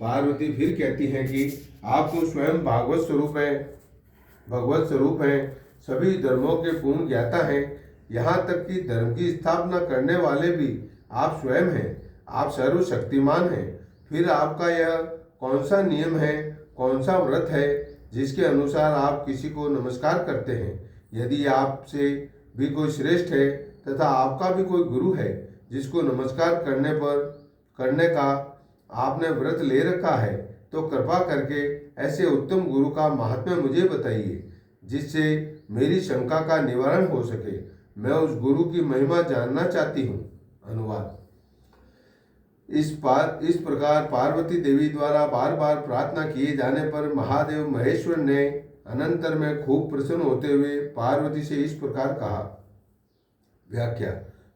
पार्वती फिर कहती हैं कि आप तो स्वयं भगवत स्वरूप हैं, सभी धर्मों के पूर्ण ज्ञाता हैं, यहाँ तक कि धर्म की स्थापना करने वाले भी आप स्वयं हैं। आप सर्वशक्तिमान हैं। फिर आपका यह कौन सा नियम है, कौन सा व्रत है जिसके अनुसार आप किसी को नमस्कार करते हैं? यदि आपसे भी कोई श्रेष्ठ है तथा आपका भी कोई गुरु है जिसको नमस्कार करने का आपने व्रत ले रखा है, तो कृपा करके ऐसे उत्तम गुरु का महात्म्य मुझे बताइए, जिससे मेरी शंका का निवारण हो सके। मैं उस गुरु की महिमा जानना चाहती हूँ। अनुवाद। इस प्रकार पार्वती देवी द्वारा बार बार प्रार्थना किए जाने पर महादेव महेश्वर ने अनंतर में खूब प्रसन्न होते हुए पार्वती से इस प्रकार कहा। व्याख्या।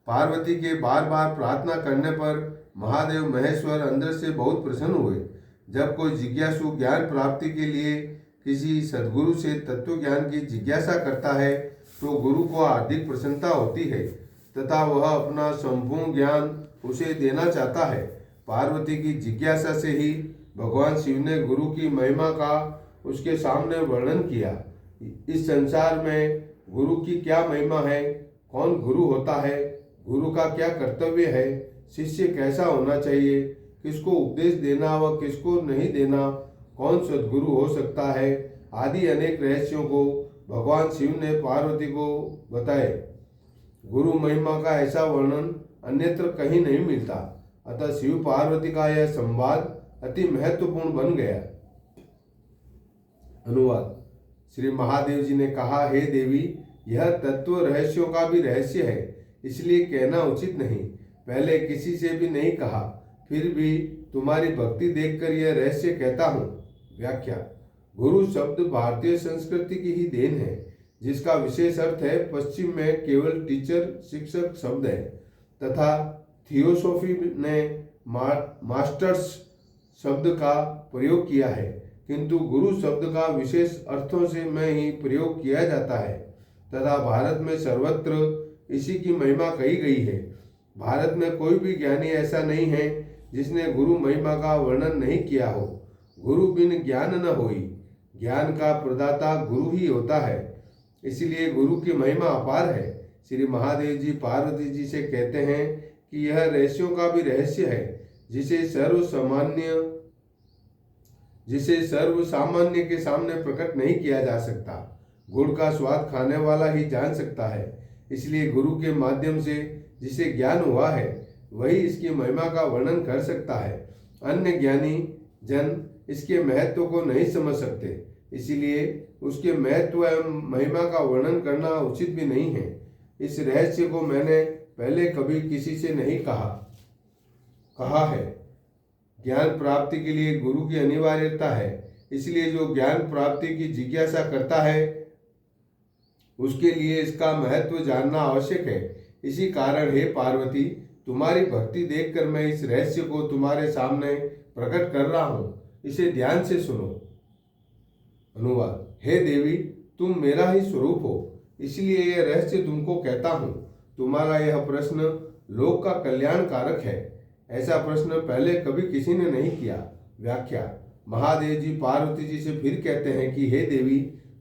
पार्वती के बार बार प्रार्थना करने पर महादेव महेश्वर अंदर से बहुत प्रसन्न हुए। जब कोई जिज्ञासु ज्ञान प्राप्ति के लिए किसी सद्गुरु से तत्व ज्ञान की जिज्ञासा करता है तो गुरु को हार्दिक प्रसन्नता होती है तथा वह अपना संपूर्ण ज्ञान उसे देना चाहता है। पार्वती की जिज्ञासा से ही भगवान शिव ने गुरु की महिमा का उसके सामने वर्णन किया। इस संसार में गुरु की क्या महिमा है, कौन गुरु होता है, गुरु का क्या कर्तव्य है, शिष्य कैसा होना चाहिए, किसको उपदेश देना व किसको नहीं देना, कौन सद्गुरु हो सकता है, आदि अनेक रहस्यों को भगवान शिव ने पार्वती को बताए। गुरु महिमा का ऐसा वर्णन अन्यत्र कहीं नहीं मिलता। अतः शिव पार्वती का यह संवाद अति महत्वपूर्ण बन गया। अनुवाद। श्री महादेव जी ने कहा, हे देवी, यह तत्व रहस्यों का भी रहस्य है, इसलिए कहना उचित नहीं। पहले किसी से भी नहीं कहा, फिर भी तुम्हारी भक्ति देखकर यह रहस्य कहता हूँ। व्याख्या। गुरु शब्द भारतीय संस्कृति की ही देन है, जिसका विशेष अर्थ है पश्चिम में केवल टीचर शिक्षक शब्द है तथा थियोसॉफी ने मास्टर्स शब्द का प्रयोग किया है, किंतु गुरु शब्द का विशेष अर्थों से में ही प्रयोग किया जाता है तथा भारत में सर्वत्र इसी की महिमा कही गई है। भारत में कोई भी ज्ञानी ऐसा नहीं है जिसने गुरु महिमा का वर्णन नहीं किया हो। गुरु बिन ज्ञान न होई, ज्ञान का प्रदाता गुरु ही होता है, इसलिए गुरु की महिमा अपार है। श्री महादेव जी पार्वती जी से कहते हैं कि यह रहस्यों का भी रहस्य है, जिसे सर्व सामान्य के सामने प्रकट नहीं किया जा सकता। गुड़ का स्वाद खाने वाला ही जान सकता है, इसलिए गुरु के माध्यम से जिसे ज्ञान हुआ है वही इसकी महिमा का वर्णन कर सकता है। अन्य ज्ञानी जन इसके महत्व को नहीं समझ सकते, इसलिए उसके महत्व एवं महिमा का वर्णन करना उचित भी नहीं है। इस रहस्य को मैंने पहले कभी किसी से नहीं कहा है। ज्ञान प्राप्ति के लिए गुरु की अनिवार्यता है, इसलिए जो ज्ञान प्राप्ति की जिज्ञासा करता है उसके लिए इसका महत्व जानना आवश्यक है। इसी कारण हे पार्वती, तुम्हारी भक्ति देखकर मैं इस रहस्य को तुम्हारे सामने प्रकट कर रहा हूँ, इसे ध्यान से सुनो। अनुवाद। हे देवी, तुम मेरा ही स्वरूप हो, इसलिए यह रहस्य तुमको कहता हूँ। तुम्हारा यह प्रश्न लोक का कल्याण कारक है। ऐसा प्रश्न पहले कभी किसी ने नहीं किया। व्याख्या। महादेव जी पार्वती जी से फिर कहते हैं कि हे देवी,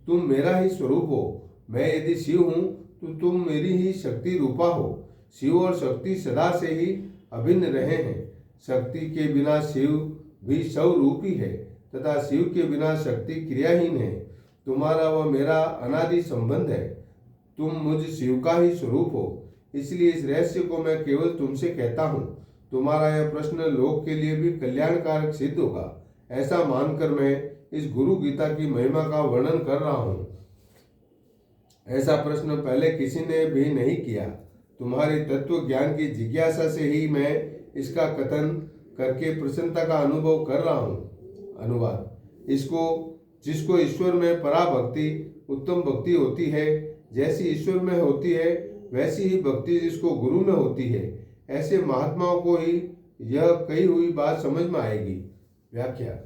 तुम मेरा ही स्वरूप हो। मैं यदि शिव हूँ तो तुम मेरी ही शक्ति रूपा हो। शिव और शक्ति सदा से ही अभिन्न रहे हैं। शक्ति के बिना शिव भी स्वरूपी है तथा शिव के बिना शक्ति क्रियाहीन है। तुम्हारा व मेरा अनादि संबंध है। तुम मुझ शिव का ही स्वरूप हो, इसलिए इस रहस्य को मैं केवल तुमसे कहता हूँ। तुम्हारा यह प्रश्न लोक के लिए भी कल्याणकारक सिद्ध होगा, ऐसा मानकर मैं इस गुरु गीता की महिमा का वर्णन कर रहा हूँ। ऐसा प्रश्न पहले किसी ने भी नहीं किया। तुम्हारे तत्व ज्ञान की जिज्ञासा से ही मैं इसका कथन करके प्रसन्नता का अनुभव कर रहा हूँ। अनुवाद। जिसको ईश्वर में पराभक्ति उत्तम भक्ति होती है, जैसी ईश्वर में होती है वैसी ही भक्ति जिसको गुरु में होती है, ऐसे महात्माओं को ही यह कही हुई बात समझ में आएगी। व्याख्या।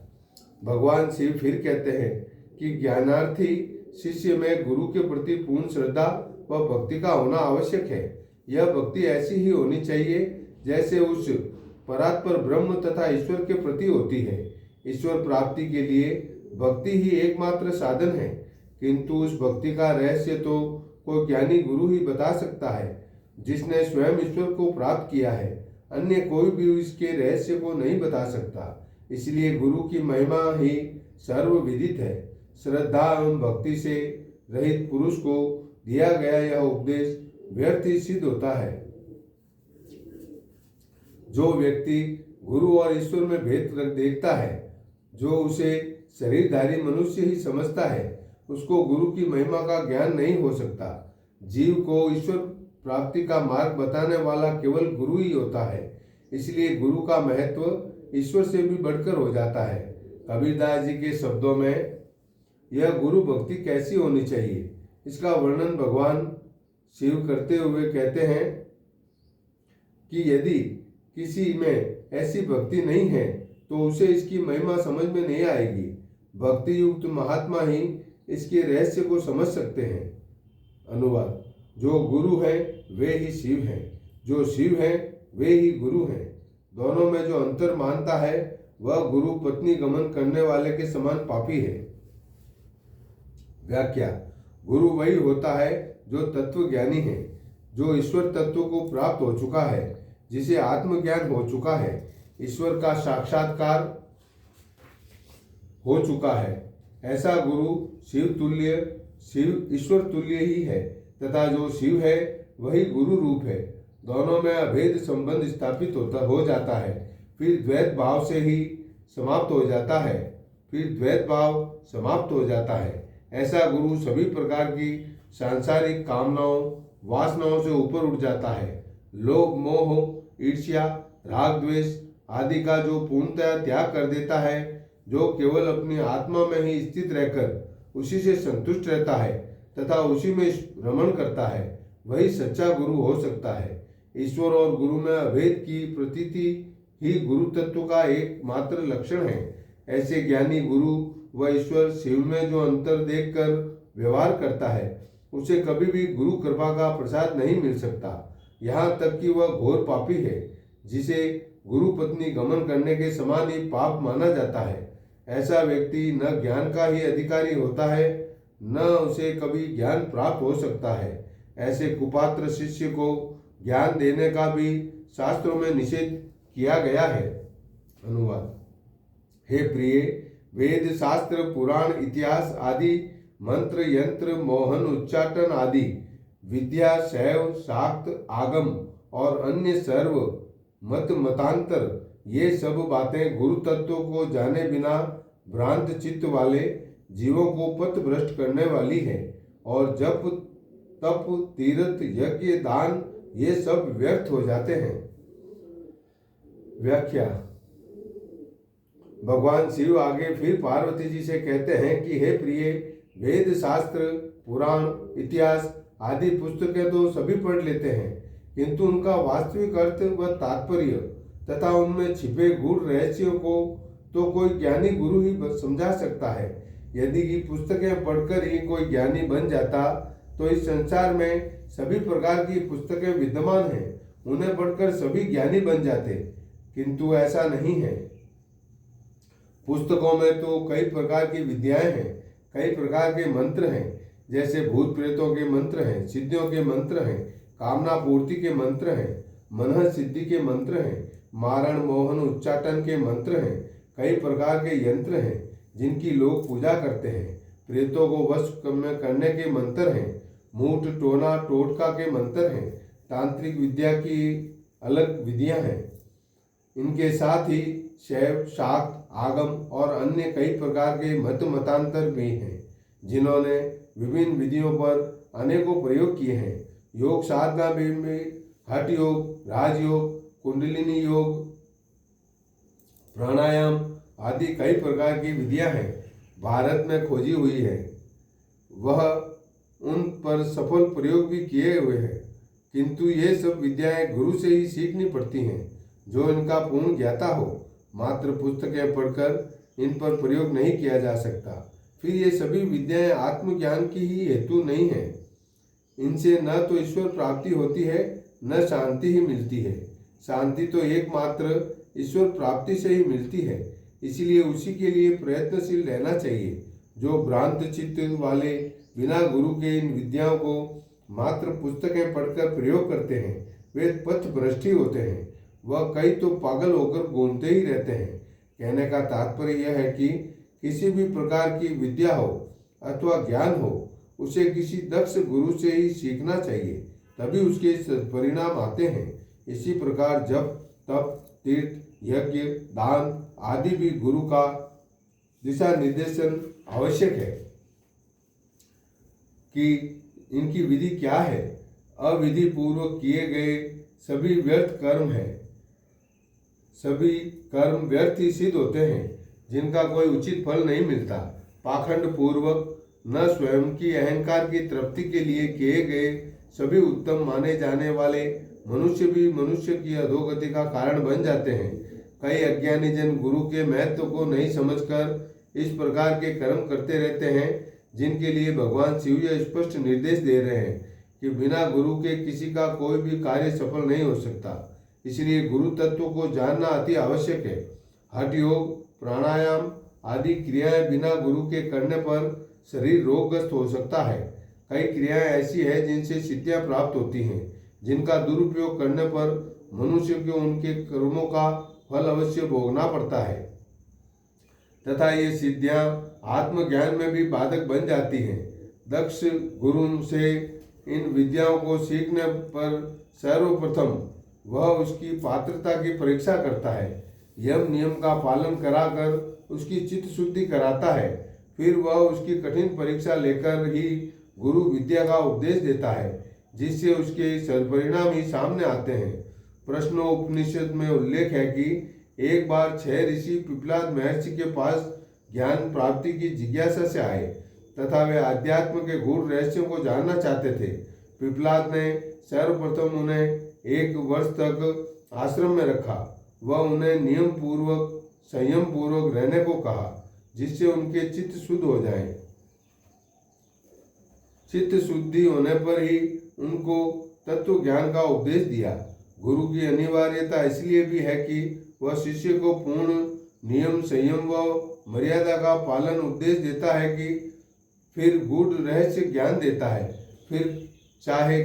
भगवान शिव फिर कहते हैं कि ज्ञानार्थी शिष्य में गुरु के प्रति पूर्ण श्रद्धा व भक्ति का होना आवश्यक है। यह भक्ति ऐसी ही होनी चाहिए जैसे उस परात्पर ब्रह्म तथा ईश्वर के प्रति होती है। ईश्वर प्राप्ति के लिए भक्ति ही एकमात्र साधन है, किंतु उस भक्ति का रहस्य तो कोई ज्ञानी गुरु ही बता सकता है, जिसने स्वयं ईश्वर को प्राप्त किया है। अन्य कोई भी इसके रहस्य को नहीं बता सकता। इसलिए गुरु की महिमा ही सर्वविदित है। श्रद्धा एवं भक्ति से रहित पुरुष को दिया गया यह उपदेश व्यर्थ ही सिद्ध होता है। जो व्यक्ति गुरु और ईश्वर में भेद देखता है, जो उसे शरीरधारी मनुष्य ही समझता है, उसको गुरु की महिमा का ज्ञान नहीं हो सकता। जीव को ईश्वर प्राप्ति का मार्ग बताने वाला केवल गुरु ही होता है। इसलिए गुरु का महत्व ईश्वर से भी बढ़कर हो जाता है। कबीरदास जी के शब्दों में यह गुरु भक्ति कैसी होनी चाहिए, इसका वर्णन भगवान शिव करते हुए कहते हैं कि यदि किसी में ऐसी भक्ति नहीं है तो उसे इसकी महिमा समझ में नहीं आएगी। भक्ति युक्त महात्मा ही इसके रहस्य को समझ सकते हैं। अनुवाद: जो गुरु है वे ही शिव हैं, जो शिव है वे ही गुरु हैं। दोनों में जो अंतर मानता है वह गुरु पत्नी गमन करने वाले के समान पापी है। व्याख्या: गुरु वही होता है जो तत्व ज्ञानी है, जो ईश्वर तत्व को प्राप्त हो चुका है, जिसे आत्मज्ञान हो चुका है, ईश्वर का साक्षात्कार हो चुका है। ऐसा गुरु शिव ईश्वर तुल्य ही है तथा जो शिव है वही गुरु रूप है। दोनों में अभेद संबंध स्थापित हो जाता है, फिर द्वैत भाव समाप्त हो जाता है। ऐसा गुरु सभी प्रकार की सांसारिक कामनाओं वासनाओं से ऊपर उठ जाता है। लोभ मोह ईर्ष्या राग द्वेष आदि का जो पूर्णतया त्याग कर देता है, जो केवल अपनी आत्मा में ही स्थित रहकर उसी से संतुष्ट रहता है तथा उसी में रमण करता है, वही सच्चा गुरु हो सकता है। ईश्वर और गुरु में अभेद की प्रतीति ही गुरु तत्व का एकमात्र लक्षण है। ऐसे ज्ञानी गुरु व ईश्वर शिव में जो अंतर देखकर व्यवहार करता है, उसे कभी भी गुरु कृपा का प्रसाद नहीं मिल सकता। यहाँ तक कि वह घोर पापी है, जिसे गुरु पत्नी गमन करने के समान ही पाप माना जाता है। ऐसा व्यक्ति न ज्ञान का ही अधिकारी होता है, न उसे कभी ज्ञान प्राप्त हो सकता है। ऐसे कुपात्र शिष्य को ज्ञान देने का भी शास्त्रों में निषेध किया गया है। अनुवाद: हे प्रिय, वेद शास्त्र पुराण इतिहास आदि मंत्र यंत्र मोहन उच्चाटन आदि विद्या शैव शाक्त आगम और अन्य सर्व मत मतांतर, ये सब बातें गुरु तत्व को जाने बिना भ्रांत चित्त वाले जीवों को पथ भ्रष्ट करने वाली है। और जप तप तीर्थ यज्ञ दान ये सब व्यर्थ हो जाते हैं। व्याख्या: भगवान शिव आगे फिर पार्वती जी से कहते हैं कि हे प्रिय, वेद शास्त्र पुराण इतिहास आदि पुस्तकें तो सभी पढ़ लेते हैं, किंतु उनका वास्तविक अर्थ व तात्पर्य तथा उनमें छिपे गूढ़ रहस्यों को तो कोई ज्ञानी गुरु ही समझा सकता है। यदि की पुस्तकें पढ़कर ही कोई ज्ञानी बन जाता तो इस संसार में सभी प्रकार की पुस्तकें विद्यमान हैं, उन्हें पढ़कर सभी ज्ञानी बन जाते, किंतु ऐसा नहीं है। पुस्तकों में तो कई प्रकार की विद्याएं हैं, कई प्रकार के मंत्र हैं, जैसे भूत प्रेतों के मंत्र हैं, सिद्धियों के मंत्र हैं, कामना पूर्ति के मंत्र हैं, मनः सिद्धि के मंत्र हैं, मारण मोहन उच्चाटन के मंत्र हैं, कई प्रकार के यंत्र हैं जिनकी लोग पूजा करते हैं, प्रेतों को वश करने के मंत्र हैं, मूठ टोना टोटका के मंत्र हैं, तांत्रिक विद्या की अलग विधियां हैं। इनके साथ ही शैव शाक्त आगम और अन्य कई प्रकार के मत मतांतर भी हैं, जिन्होंने विभिन्न विधियों पर अनेकों प्रयोग किए हैं। योग साधना में हठ योग, राजयोग, कुंडलिनी योग, प्राणायाम आदि कई प्रकार की विधियां हैं, भारत में खोजी हुई है। वह उन पर सफल प्रयोग भी किए हुए हैं, किंतु ये सब विद्याएं गुरु से ही सीखनी पड़ती हैं, जो इनका पूर्ण ज्ञाता हो। मात्र पुस्तकें पढ़कर इन पर प्रयोग नहीं किया जा सकता। फिर ये सभी विद्याएं आत्मज्ञान की ही हेतु नहीं है। इनसे न तो ईश्वर प्राप्ति होती है, न शांति ही मिलती है। शांति तो एकमात्र ईश्वर प्राप्ति से ही मिलती है। इसलिए उसी के लिए प्रयत्नशील रहना चाहिए। जो भ्रांत चित्त वाले बिना गुरु के इन विद्याओं को मात्र पुस्तकें पढ़कर प्रयोग करते हैं, वे पथभ्रष्टी होते हैं। वह कई तो पागल होकर घूमते ही रहते हैं। कहने का तात्पर्य यह है कि किसी भी प्रकार की विद्या हो अथवा ज्ञान हो, उसे किसी दक्ष गुरु से ही सीखना चाहिए, तभी उसके परिणाम आते हैं। इसी प्रकार जप, तप, तीर्थ, यज्ञ, दान आदि भी गुरु का दिशा निर्देशन आवश्यक है कि इनकी विधि क्या है। अविधि पूर्वक किए गए सभी व्यर्थ कर्म हैं, सभी कर्म व्यर्थ ही सिद्ध होते हैं, जिनका कोई उचित फल नहीं मिलता। पाखंड पूर्वक न स्वयं की अहंकार की तृप्ति के लिए किए गए सभी उत्तम माने जाने वाले मनुष्य भी मनुष्य की अधोगति का कारण बन जाते हैं। कई अज्ञानी जन गुरु के महत्व को नहीं समझकर इस प्रकार के कर्म करते रहते हैं, जिनके लिए भगवान शिव यह स्पष्ट निर्देश दे रहे हैं कि बिना गुरु के किसी का कोई भी कार्य सफल नहीं हो सकता। इसलिए गुरु तत्व को जानना अति आवश्यक है। हठ योग, प्राणायाम आदि क्रियाएं बिना गुरु के करने पर शरीर रोगग्रस्त हो सकता है। कई क्रियाएं ऐसी हैं जिनसे सिद्धियां प्राप्त होती हैं, जिनका दुरुपयोग करने पर मनुष्य को उनके कर्मों का फल अवश्य भोगना पड़ता है तथा ये सिद्धियां आत्मज्ञान में भी बाधक बन जाती हैं। दक्ष गुरु से इन विद्याओं को सीखने पर सर्वप्रथम वह उसकी पात्रता की परीक्षा करता है, यम नियम का पालन कराकर उसकी चित्त शुद्धि कराता है। फिर वह उसकी कठिन परीक्षा लेकर ही गुरु विद्या का उपदेश देता है, जिससे उसके सदपरिणाम ही सामने आते हैं। प्रश्नोपनिषद में उल्लेख है कि एक बार 6 ऋषि पिपलाद महर्षि के पास ज्ञान प्राप्ति की जिज्ञासा से आए तथा वे अध्यात्म के गूढ़ रहस्यों को जानना चाहते थे। पिपलाद ने सर्वप्रथम उन्हें 1 वर्ष तक आश्रम में रखा। वह उन्हें नियम पूर्वक संयम पूर्वक रहने को कहा, जिससे उनके चित्त शुद्ध हो जाए। चित्त शुद्धि होने पर ही उनको तत्व ज्ञान का उपदेश दिया। गुरु की अनिवार्यता इसलिए भी है कि वह शिष्य को पूर्ण नियम, संयम व मर्यादा का पालन उपदेश देता है कि फिर गूढ़ रहस्य ज्ञान देता है। फिर चाहे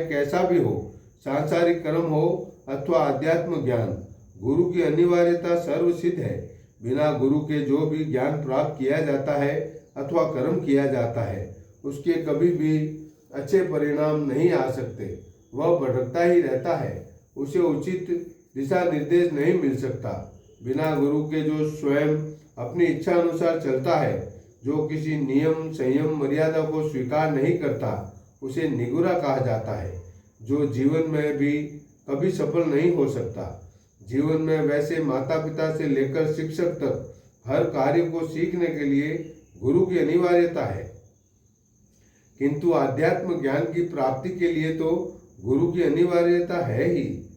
कैसा भी हो, सांसारिक कर्म हो अथवा आध्यात्म ज्ञान, गुरु की अनिवार्यता सर्वसिद्ध है। बिना गुरु के जो भी ज्ञान प्राप्त किया जाता है अथवा कर्म किया जाता है, उसके कभी भी अच्छे परिणाम नहीं आ सकते। वह भटकता ही रहता है, उसे उचित दिशा निर्देश नहीं मिल सकता। बिना गुरु के जो स्वयं अपनी इच्छा अनुसार चलता है, जो किसी नियम, संयम, मर्यादा को स्वीकार नहीं करता, उसे निगुरा कहा जाता है, जो जीवन में भी कभी सफल नहीं हो सकता। जीवन में वैसे माता पिता से लेकर शिक्षक तक हर कार्य को सीखने के लिए गुरु की अनिवार्यता है, किंतु आध्यात्म ज्ञान की प्राप्ति के लिए तो गुरु की अनिवार्यता है ही।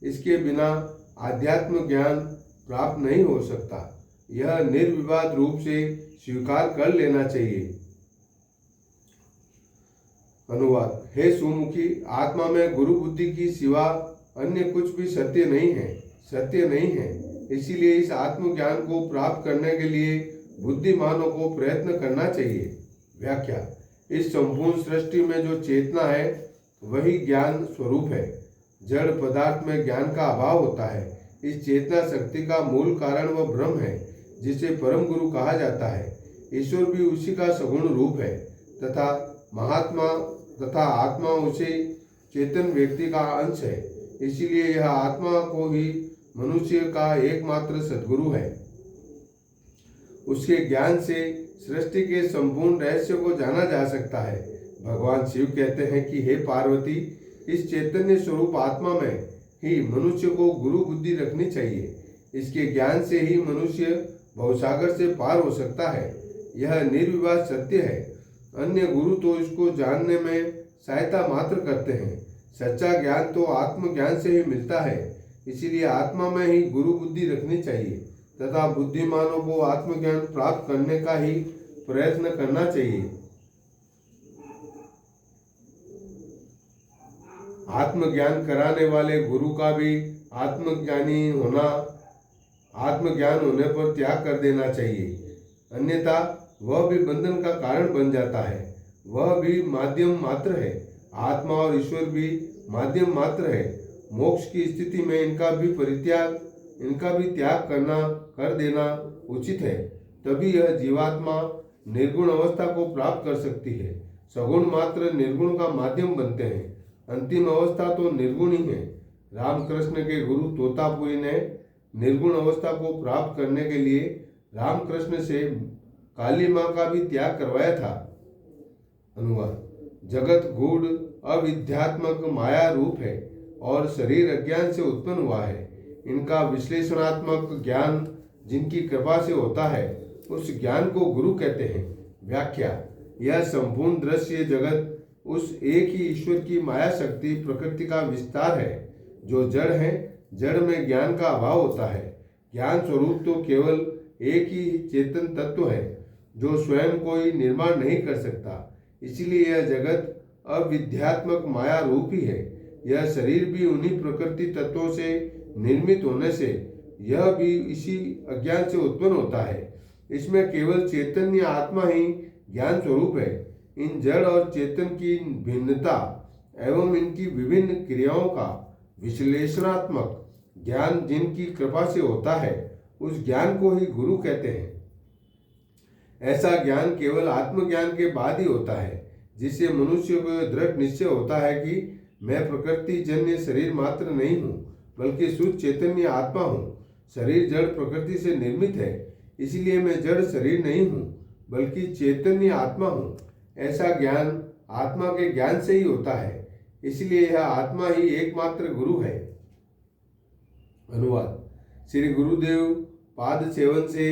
इसके बिना आध्यात्म ज्ञान प्राप्त नहीं हो सकता। यह निर्विवाद रूप से स्वीकार कर लेना चाहिए। अनुवाद: हे सुमुखी, आत्मा में गुरु बुद्धि की सिवा अन्य कुछ भी सत्य नहीं है। इसीलिए इस आत्मज्ञान को प्राप्त करने के लिए बुद्धिमानों को प्रयत्न करना चाहिए। व्याख्या: इस संपूर्ण सृष्टि में जो चेतना है वही ज्ञान स्वरूप है। जड़ पदार्थ में ज्ञान का अभाव होता है। इस चेतना शक्ति का मूल कारण वह ब्रह्म है, जिसे परम गुरु कहा जाता है। ईश्वर भी उसी का सगुण रूप है तथा आत्मा उसे चेतन व्यक्ति का अंश है। इसीलिए यह आत्मा को ही मनुष्य का एकमात्र सद्गुरु है। उसके ज्ञान से सृष्टि के संपूर्ण रहस्य को जाना जा सकता है। भगवान शिव कहते हैं कि हे पार्वती, इस चैतन्य स्वरूप आत्मा में ही मनुष्य को गुरु बुद्धि रखनी चाहिए। इसके ज्ञान से ही मनुष्य भवसागर से पार हो सकता है। यह निर्विवाद सत्य है। अन्य गुरु तो इसको जानने में सहायता मात्र करते हैं। सच्चा ज्ञान तो आत्मज्ञान से ही मिलता है। इसीलिए आत्मा में ही गुरु बुद्धि रखनी चाहिए तथा बुद्धिमानों को आत्मज्ञान प्राप्त करने का ही प्रयत्न करना चाहिए। आत्मज्ञान कराने वाले गुरु का भी आत्मज्ञानी होना आत्मज्ञान होने पर त्याग कर देना चाहिए, अन्यथा वह भी बंधन का कारण बन जाता है। वह भी माध्यम मात्र है। आत्मा और ईश्वर भी माध्यम मात्र है। मोक्ष की स्थिति में इनका भी त्याग कर देना उचित है। तभी यह जीवात्मा निर्गुण अवस्था को प्राप्त कर सकती है। सगुण मात्र निर्गुण का माध्यम बनते हैं। अंतिम अवस्था तो निर्गुण ही है। रामकृष्ण के गुरु तोतापुरी ने निर्गुण अवस्था को प्राप्त करने के लिए रामकृष्ण से काली माँ का भी त्याग करवाया था। अनुवाद: जगत गूढ़ अविद्यात्मक माया रूप है और शरीर अज्ञान से उत्पन्न हुआ है। इनका विश्लेषणात्मक ज्ञान जिनकी कृपा से होता है, उस ज्ञान को गुरु कहते हैं। व्याख्या: यह संपूर्ण दृश्य जगत उस एक ही ईश्वर की माया शक्ति प्रकृति का विस्तार है। जो जड़ है, जड़ में ज्ञान का अभाव होता है। ज्ञान स्वरूप तो केवल एक ही चेतन तत्व है, जो स्वयं कोई निर्माण नहीं कर सकता। इसलिए यह जगत अविद्यात्मक माया रूप ही है। यह शरीर भी उन्हीं प्रकृति तत्वों से निर्मित होने से यह भी इसी अज्ञान से उत्पन्न होता है। इसमें केवल चैतन्य आत्मा ही ज्ञान स्वरूप है। इन जड़ और चेतन की भिन्नता एवं इनकी विभिन्न क्रियाओं का विश्लेषणात्मक ज्ञान जिनकी कृपा से होता है, उस ज्ञान को ही गुरु कहते हैं। ऐसा ज्ञान केवल आत्मज्ञान के बाद ही होता है, जिससे मनुष्य को दृढ़ निश्चय होता है कि मैं प्रकृति जन्य शरीर मात्र नहीं हूँ, बल्कि शुद्ध चैतन्य आत्मा हूँ। शरीर जड़ प्रकृति से निर्मित है, इसलिए मैं जड़ शरीर नहीं हूँ, बल्कि चैतन्य आत्मा हूँ। ऐसा ज्ञान आत्मा के ज्ञान से ही होता है, इसलिए यह आत्मा ही एकमात्र गुरु है। अनुवाद: श्री गुरुदेव पाद सेवन से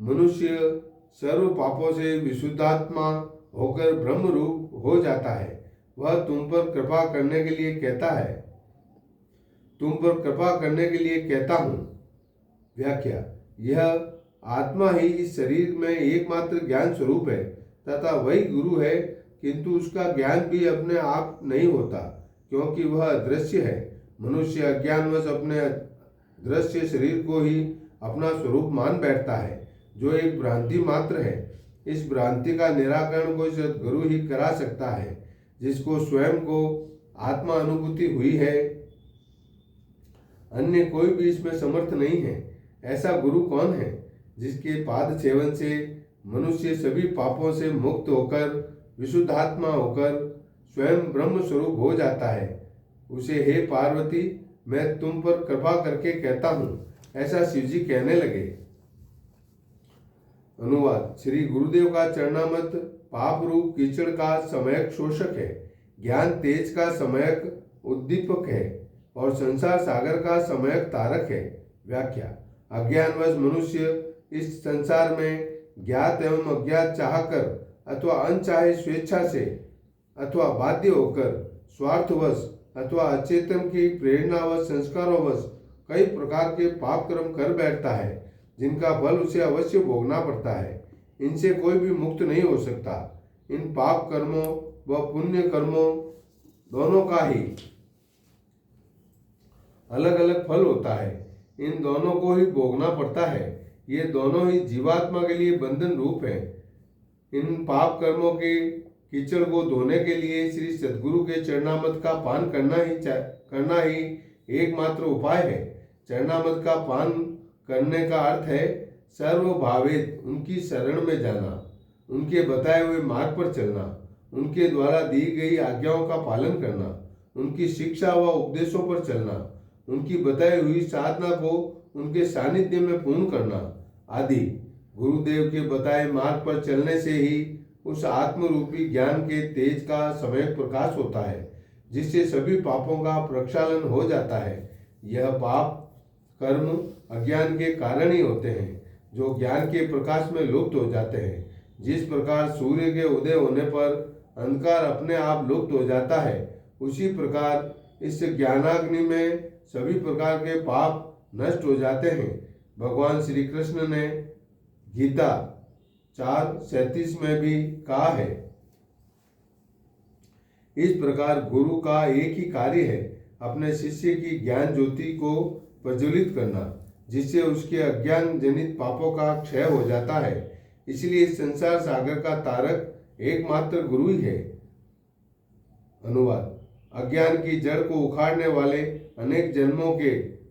मनुष्य सर्व पापों से विशुद्धात्मा होकर ब्रह्म रूप हो जाता है। वह तुम पर कृपा करने के लिए कहता हूँ। व्याख्या: यह आत्मा ही इस शरीर में एकमात्र ज्ञान स्वरूप है तथा वही गुरु है, किंतु उसका ज्ञान भी अपने आप नहीं होता, क्योंकि वह अदृश्य है। मनुष्य अज्ञानवश अपने दृश्य शरीर को ही अपना स्वरूप मान बैठता है, जो एक भ्रांति मात्र है। इस भ्रांति का निराकरण कोई सद्गुरु ही करा सकता है, जिसको स्वयं को आत्मा अनुभूति हुई है। अन्य कोई भी इसमें समर्थ नहीं है। ऐसा गुरु कौन है? जिसके पाद सेवन से मनुष्य सभी पापों से मुक्त होकर विशुद्धात्मा होकर स्वयं ब्रह्म स्वरूप हो जाता है। उसे हे पार्वती, मैं तुम पर कृपा करके कहता हूँ, ऐसा शिवजी कहने लगे। अनुवाद: श्री गुरुदेव का चरणामृत पाप रूप कीचड़ का समयक शोषक है, ज्ञान तेज का समयक उद्दीपक है और संसार सागर का समयक तारक है। व्याख्या: अज्ञानवश मनुष्य इस संसार में ज्ञात एवं अज्ञात चाहकर अथवा अनचाहे स्वेच्छा से अथवा बाध्य होकर स्वार्थवश अथवा अचेतन की प्रेरणावश संस्कारोवश कई प्रकार के पाप कर्म कर बैठता है, जिनका फल उसे अवश्य भोगना पड़ता है। इनसे कोई भी मुक्त नहीं हो सकता। इन पाप कर्मों व पुण्य कर्मों दोनों का ही अलग अलग फल होता है। इन दोनों को ही भोगना पड़ता है। ये दोनों ही जीवात्मा के लिए बंधन रूप है। इन पाप कर्मों के कीचड़ को धोने के लिए श्री सद्गुरु के चरणामृत का पान करना ही एकमात्र उपाय है। चरणामृत का पान करने का अर्थ है सर्वभावित उनकी शरण में जाना, उनके बताए हुए मार्ग पर चलना, उनके द्वारा दी गई आज्ञाओं का पालन करना, उनकी शिक्षा व उपदेशों पर चलना, उनकी बताई हुई साधना को उनके सानिध्य में पूर्ण करना आदि। गुरुदेव के बताए मार्ग पर चलने से ही उस आत्मरूपी ज्ञान के तेज का सम्यक प्रकाश होता है, जिससे सभी पापों का प्रक्षालन हो जाता है। यह पाप कर्म अज्ञान के कारण ही होते हैं, जो ज्ञान के प्रकाश में लुप्त हो जाते हैं। जिस प्रकार सूर्य के उदय होने पर अंधकार अपने आप लुप्त हो जाता है, उसी प्रकार इस ज्ञानाग्नि में सभी प्रकार के पाप नष्ट हो जाते हैं। भगवान श्री कृष्ण ने गीता 4:37 में भी कहा है, इस प्रकार गुरु का एक ही कार्य है, अपने शिष्य की ज्ञान ज्योति को प्रज्वलित करना। जिससे उसके अज्ञान जनित पापों का क्षय हो जाता है। इसलिए इस संसार सागर का तारक एकमात्र गुरु ही है। अनुवाद: अज्ञान की जड़ को उखाड़ने वाले, अनेक जन्मों के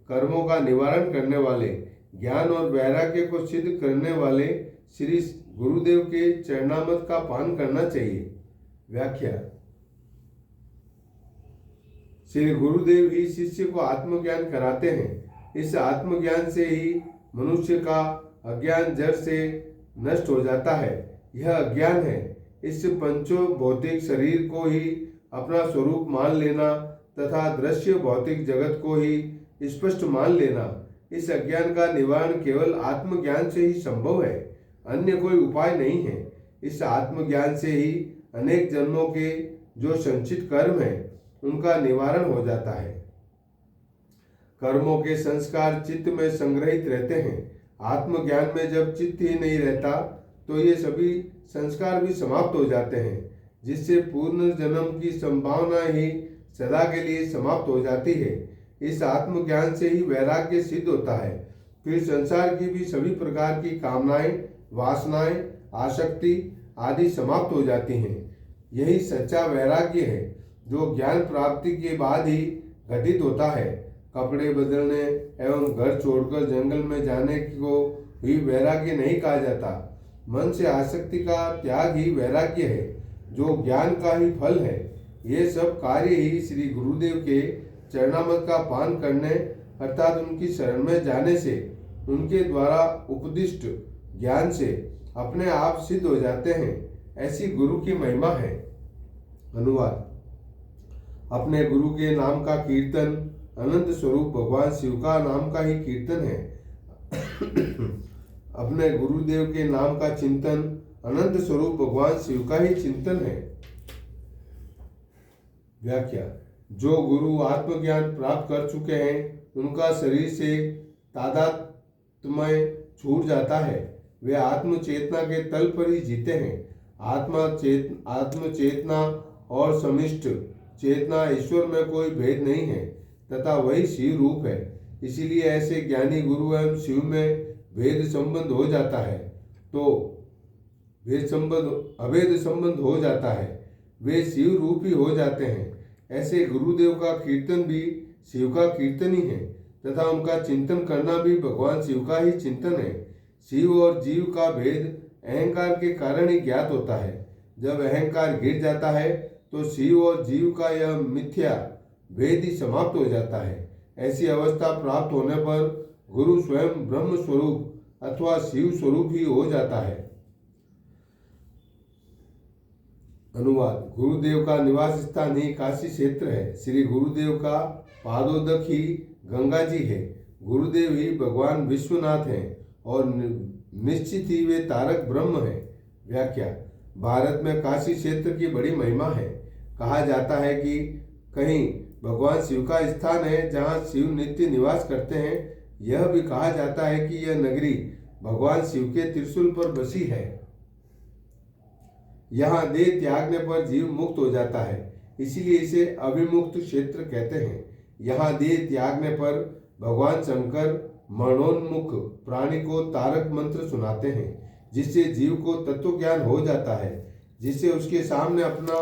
कर्मों का निवारण करने वाले, ज्ञान और वैराग्य को सिद्ध करने वाले श्री गुरुदेव के चरणामृत का पान करना चाहिए। व्याख्या: श्री गुरुदेव ही शिष्य को आत्मज्ञान कराते हैं। इस आत्मज्ञान से ही मनुष्य का अज्ञान जड़ से नष्ट हो जाता है। यह अज्ञान है इस पंचो भौतिक शरीर को ही अपना स्वरूप मान लेना तथा दृश्य भौतिक जगत को ही स्पष्ट मान लेना। इस अज्ञान का निवारण केवल आत्मज्ञान से ही संभव है, अन्य कोई उपाय नहीं है। इस आत्मज्ञान से ही अनेक जन्मों के जो संचित कर्म हैं उनका निवारण हो जाता है। कर्मों के संस्कार चित्त में संग्रहित रहते हैं। आत्मज्ञान में जब चित्त ही नहीं रहता तो ये सभी संस्कार भी समाप्त हो जाते हैं, जिससे पूर्ण जन्म की संभावना ही सदा के लिए समाप्त हो जाती है। इस आत्मज्ञान से ही वैराग्य सिद्ध होता है। फिर संसार की भी सभी प्रकार की कामनाएं, वासनाएं, आसक्ति आदि समाप्त हो जाती हैं। यही सच्चा वैराग्य है जो ज्ञान प्राप्ति के बाद ही घटित होता है। कपड़े बदलने एवं घर छोड़कर जंगल में जाने को ही वैराग्य नहीं कहा जाता। मन से आसक्ति का त्याग ही वैराग्य है, जो ज्ञान का ही फल है। ये सब कार्य ही श्री गुरुदेव के चरणामृत का पान करने अर्थात उनकी शरण में जाने से, उनके द्वारा उपदिष्ट ज्ञान से अपने आप सिद्ध हो जाते हैं। ऐसी गुरु की महिमा है। अनुवाद: अपने गुरु के नाम का कीर्तन अनंत स्वरूप भगवान शिव का नाम का ही कीर्तन है। अपने गुरुदेव के नाम का चिंतन अनंत स्वरूप भगवान शिव का ही चिंतन है। व्याख्या: जो गुरु आत्मज्ञान प्राप्त कर चुके हैं उनका शरीर से तादात्म्य छूट जाता है। वे आत्म चेतना के तल पर ही जीते हैं। आत्म चेतना और समिष्ट चेतना ईश्वर में कोई भेद नहीं है तथा वही शिव रूप है। इसीलिए ऐसे ज्ञानी गुरु एवं शिव में भेद संबंध हो जाता है तो अभेद संबंध हो जाता है, वे शिव रूप ही हो जाते हैं। ऐसे गुरुदेव का कीर्तन भी शिव का कीर्तन ही है तथा उनका चिंतन करना भी भगवान शिव का ही चिंतन है। शिव और जीव का भेद अहंकार के कारण ही ज्ञात होता है। जब अहंकार गिर जाता है तो शिव और जीव का यह मिथ्या भेद ही समाप्त हो जाता है। ऐसी अवस्था प्राप्त होने पर गुरु स्वयं ब्रह्म स्वरूप अथवा शिव स्वरूप ही हो जाता है। अनुवाद: गुरुदेव का निवास स्थान ही काशी क्षेत्र है। श्री गुरुदेव का पादोदक ही गंगा जी है। गुरुदेव ही भगवान विश्वनाथ हैं और निश्चित ही वे तारक ब्रह्म हैं। व्याख्या: भारत में काशी क्षेत्र की बड़ी महिमा है। कहा जाता है कि कहीं भगवान शिव का स्थान है जहाँ शिव नित्य निवास करते हैं। यह भी कहा जाता है कि यह नगरी भगवान शिव के त्रिशूल पर बसी है। यहाँ देह त्यागने पर जीव मुक्त हो जाता है, इसीलिए इसे अभिमुक्त क्षेत्र कहते हैं। यहाँ देह त्यागने पर भगवान शंकर मरणोन्मुख प्राणी को तारक मंत्र सुनाते हैं, जिससे जीव को तत्व ज्ञान हो जाता है, जिससे उसके सामने अपना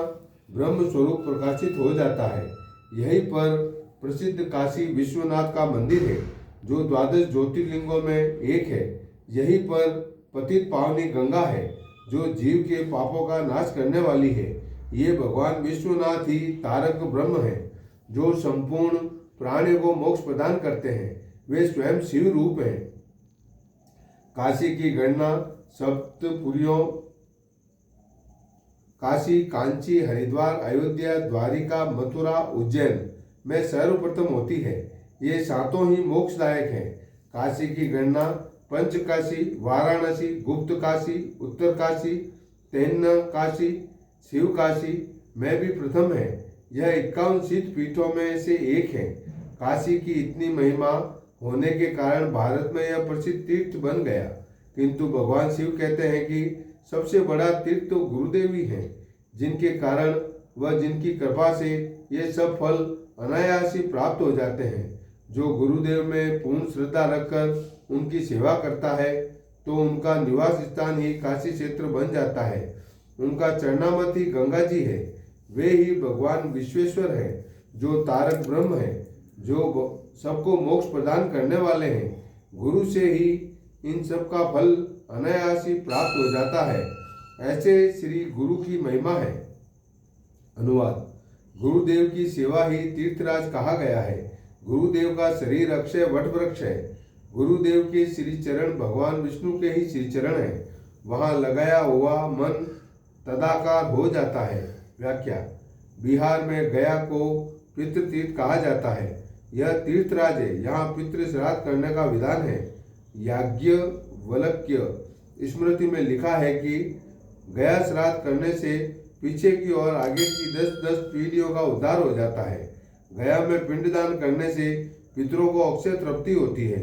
ब्रह्म स्वरूप प्रकाशित हो जाता है। यहीं पर प्रसिद्ध काशी विश्वनाथ का मंदिर है, जो 12 ज्योतिर्लिंगों में एक है। यहीं पर पतित पावनी गंगा है, जो जीव के पापों का नाश करने वाली है। ये भगवान विश्वनाथ ही तारक ब्रह्म है, जो संपूर्ण प्राणियों को मोक्ष प्रदान करते हैं। वे स्वयं शिव रूप हैं। काशी की गणना सप्तपुरियों काशी, कांची, हरिद्वार, अयोध्या, द्वारिका, मथुरा, उज्जैन में सर्वप्रथम होती है। ये सातों ही मोक्षदायक हैं। काशी की गणना पंचकाशी, वाराणसी, गुप्त काशी, उत्तर काशी, तैन्ना काशी, शिव काशी में भी प्रथम है। यह 51 सिद्ध पीठों में से एक है। काशी की इतनी महिमा होने के कारण भारत में यह प्रसिद्ध तीर्थ बन गया, किंतु भगवान शिव कहते हैं कि सबसे बड़ा तीर्थ तो गुरुदेव ही हैं, जिनके कारण व जिनकी कृपा से ये सब फल अनायास ही प्राप्त हो जाते हैं। जो गुरुदेव में पूर्ण श्रद्धा रखकर उनकी सेवा करता है तो उनका निवास स्थान ही काशी क्षेत्र बन जाता है। उनका चरणामत ही गंगा जी है। वे ही भगवान विश्वेश्वर हैं, जो तारक ब्रह्म है, जो सबको मोक्ष प्रदान करने वाले हैं। गुरु से ही इन सब का फल अनायास ही प्राप्त हो जाता है। ऐसे श्री गुरु की महिमा है। अनुवाद। गुरुदेव की सेवा ही तीर्थराज कहा गया है। गुरुदेव का शरीर अक्षय वट वृक्ष है। गुरुदेव के श्री चरण भगवान विष्णु के ही श्री चरण है। वहाँ लगाया हुआ मन तदाकार हो जाता है। व्याख्या। बिहार में गया को पितृतीर्थ कहा जाता है। यह तीर्थराज है। यहाँ पितृ श्राद्ध करने का विधान है। याज्ञवल्क्य स्मृति में लिखा है कि गया श्राद्ध करने से पीछे की और आगे की 10-10 पीढ़ियों का उद्धार हो जाता है। गया में पिंडदान करने से पितरों को अक्षय तृप्ति होती है।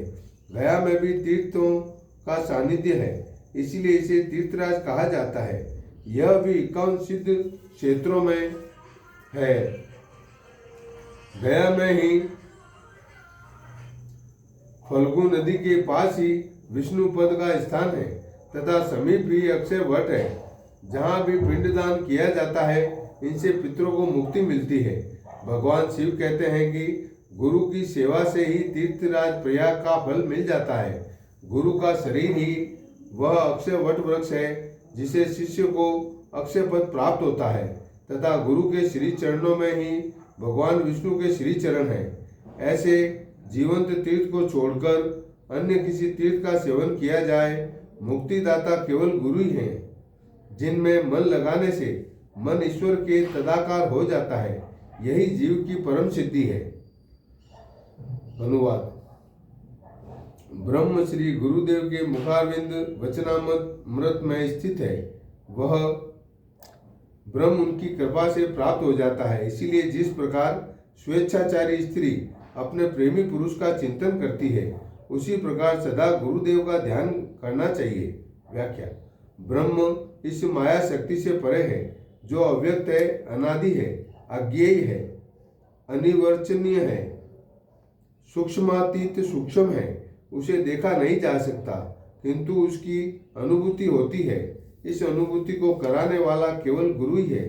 गया में भी तीर्थों का सानिध्य है, इसीलिए इसे तीर्थराज कहा जाता है। यह भी 51 सिद्ध क्षेत्रों में है। गया में ही फल्गु नदी के पास ही विष्णुपद का स्थान है तथा समीप ही अक्षय वट है। जहाँ भी पिंडदान किया जाता है इनसे पितरों को मुक्ति मिलती है। भगवान शिव कहते हैं कि गुरु की सेवा से ही तीर्थराज प्रयाग का फल मिल जाता है। गुरु का शरीर ही वह अक्षय वट वृक्ष है जिसे शिष्य को अक्षय पद प्राप्त होता है तथा गुरु के श्री चरणों में ही भगवान विष्णु के श्री चरण हैं। ऐसे जीवंत तीर्थ को छोड़कर अन्य किसी तीर्थ का सेवन किया जाए, मुक्तिदाता केवल गुरु ही हैं, जिनमें मन लगाने से मन ईश्वर के तदाकार हो जाता है। यही जीव की परम सिद्धि है। अनुवाद। ब्रह्म श्री गुरुदेव के मुखारविंद वचनामृत में स्थित है। वह ब्रह्म उनकी कृपा से प्राप्त हो जाता है। इसीलिए जिस प्रकार स्वेच्छाचारी स्त्री अपने प्रेमी पुरुष का चिंतन करती है, उसी प्रकार सदा गुरुदेव का ध्यान करना चाहिए। व्याख्या। ब्रह्म इस माया शक्ति से परे है, जो अव्यक्त है, अनादि है, अज्ञेय है, अनिवर्चनीय है, सूक्ष्मातीत सूक्ष्म है। उसे देखा नहीं जा सकता, किंतु उसकी अनुभूति होती है। इस अनुभूति को कराने वाला केवल गुरु ही है,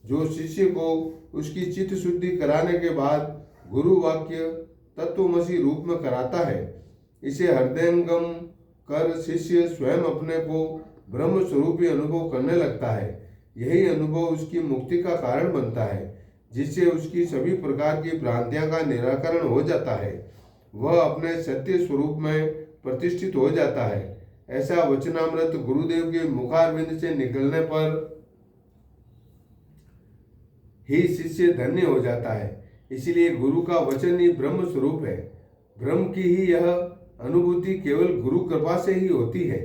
जो शिष्य को उसकी चित्त शुद्धि कराने के बाद गुरु वाक्य तत्वमसि रूप में कराता है। इसे हृदयंगम कर शिष्य स्वयं अपने को ब्रह्म स्वरूपी अनुभव करने लगता है। यही अनुभव उसकी मुक्ति का कारण बनता है, जिससे उसकी सभी प्रकार की भ्रांतियां का निराकरण हो जाता है। वह अपने सत्य स्वरूप में प्रतिष्ठित हो जाता है। ऐसा वचनामृत गुरुदेव के मुखारविंद से निकलने पर ही शिष्य धन्य हो जाता है। इसलिए गुरु का वचन ही ब्रह्म स्वरूप है। ब्रह्म की ही यह अनुभूति केवल गुरु कृपा से ही होती है।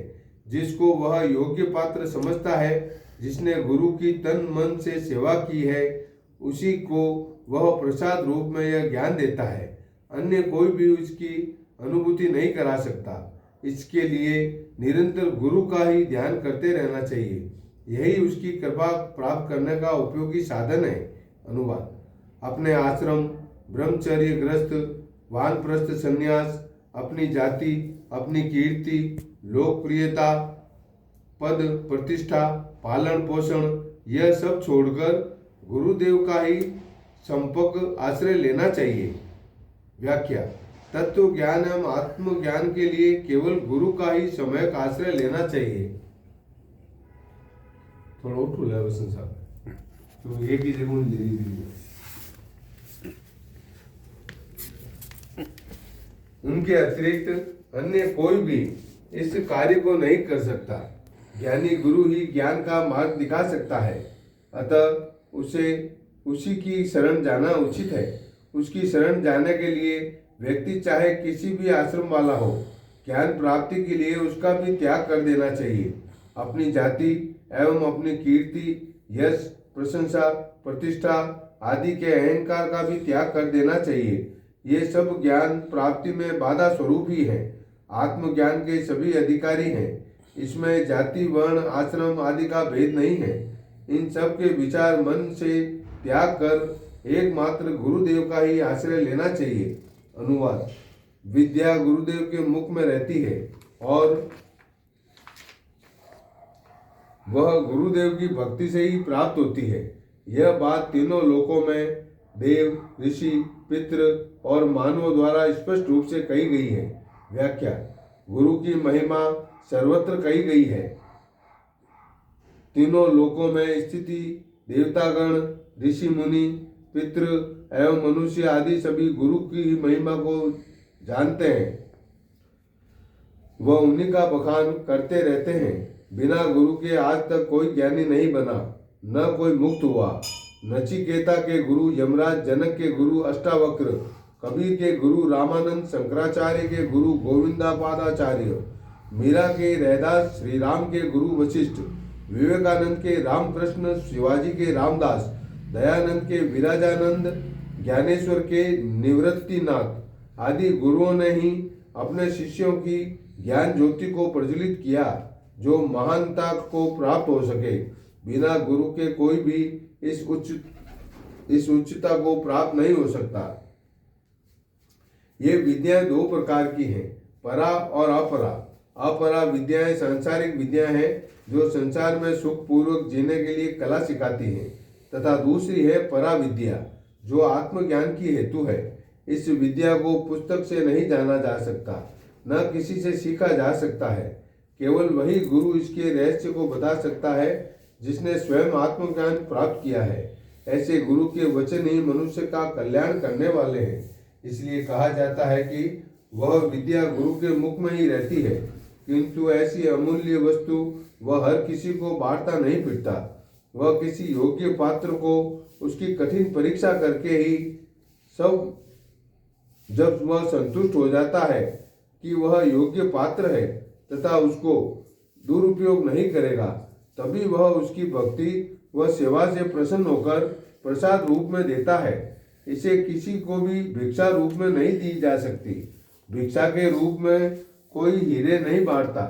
जिसको वह योग्य पात्र समझता है, जिसने गुरु की तन मन से सेवा की है, उसी को वह प्रसाद रूप में यह ज्ञान देता है। अन्य कोई भी उसकी अनुभूति नहीं करा सकता। इसके लिए निरंतर गुरु का ही ध्यान करते रहना चाहिए। यही उसकी कृपा प्राप्त करने का उपयोगी साधन है। अनुवाद। अपने आश्रम, ब्रह्मचर्य ग्रस्त, वानप्रस्थ संन्यास, अपनी जाति, अपनी कीर्ति, लोकप्रियता, पद प्रतिष्ठा, पालन पोषण, यह सब छोड़कर गुरुदेव का ही संपर्क आश्रय लेना चाहिए। व्याख्या। तत्व ज्ञान एवं आत्मज्ञान के लिए केवल गुरु का ही सम्यक आश्रय लेना चाहिए। थोड़ा उठ लो वसंत साहब, तो एक ही जगह ले लीजिए। उनके अतिरिक्त अन्य कोई भी इस कार्य को नहीं कर सकता। ज्ञानी गुरु ही ज्ञान का मार्ग दिखा सकता है। अतः उसे उसी की शरण जाना उचित है। उसकी शरण जाने के लिए व्यक्ति चाहे किसी भी आश्रम वाला हो, ज्ञान प्राप्ति के लिए उसका भी त्याग कर देना चाहिए। अपनी जाति एवं अपनी कीर्ति, यश, प्रशंसा, प्रतिष्ठा आदि के अहंकार का भी त्याग कर देना चाहिए। ये सब ज्ञान प्राप्ति में बाधा स्वरूप ही है। आत्मज्ञान के सभी अधिकारी हैं। इसमें जाति, वर्ण, आश्रम आदि का भेद नहीं है। इन सब के विचार मन से त्याग कर एकमात्र गुरुदेव का ही आश्रय लेना चाहिए। अनुवाद। विद्या गुरुदेव के मुख में रहती है और वह गुरुदेव की भक्ति से ही प्राप्त होती है। यह बात तीनों लोकों में देव, ऋषि, पितृ और मानवों द्वारा स्पष्ट रूप से कही गई है। व्याख्या: गुरु की महिमा सर्वत्र कही गई है। तीनों लोकों में स्थिति देवतागण, ऋषि मुनि, पितृ एवं मनुष्य आदि सभी गुरु की महिमा को जानते हैं। वह उन्हीं का बखान करते रहते हैं। बिना गुरु के आज तक कोई ज्ञानी नहीं बना, न कोई मुक्त हुआ। नचिकेता के गुरु यमराज, जनक के गुरु अष्टावक्र, कबीर के गुरु रामानंद, शंकराचार्य के गुरु गोविंदापादाचार्य, मीरा के रैदास, श्री राम के गुरु वशिष्ठ, विवेकानंद के रामकृष्ण, शिवाजी के रामदास, दयानंद के विराजानंद, ज्ञानेश्वर के निवृत्तिनाथ आदि गुरुओं ने ही अपने शिष्यों की ज्ञान ज्योति को प्रज्वलित किया, जो महानता को प्राप्त हो सके। बिना गुरु के कोई भी इस उच्चता को प्राप्त नहीं हो सकता। ये विद्याएं दो प्रकार की हैं, परा और अपरा। अपरा विद्याएं सांसारिक विद्याएं हैं जो संसार में सुख पूर्वक जीने के लिए कला सिखाती हैं, तथा दूसरी है परा विद्या जो आत्मज्ञान की हेतु है। इस विद्या को पुस्तक से नहीं जाना जा सकता, न किसी से सीखा जा सकता है। केवल वही गुरु इसके रहस्य को बता सकता है जिसने स्वयं आत्मज्ञान प्राप्त किया है। ऐसे गुरु के वचन ही मनुष्य का कल्याण करने वाले हैं। इसलिए कहा जाता है कि वह विद्या गुरु के मुख में ही रहती है, किंतु ऐसी अमूल्य वस्तु वह हर किसी को बांटता नहीं फिरता। वह किसी योग्य पात्र को उसकी कठिन परीक्षा करके ही जब वह संतुष्ट हो जाता है कि वह योग्य पात्र है तथा उसको दुरुपयोग नहीं करेगा, तभी वह उसकी भक्ति व सेवा से प्रसन्न होकर प्रसाद रूप में देता है। इसे किसी को भी भिक्षा रूप में नहीं दी जा सकती। भिक्षा के रूप में कोई हीरे नहीं बांटता।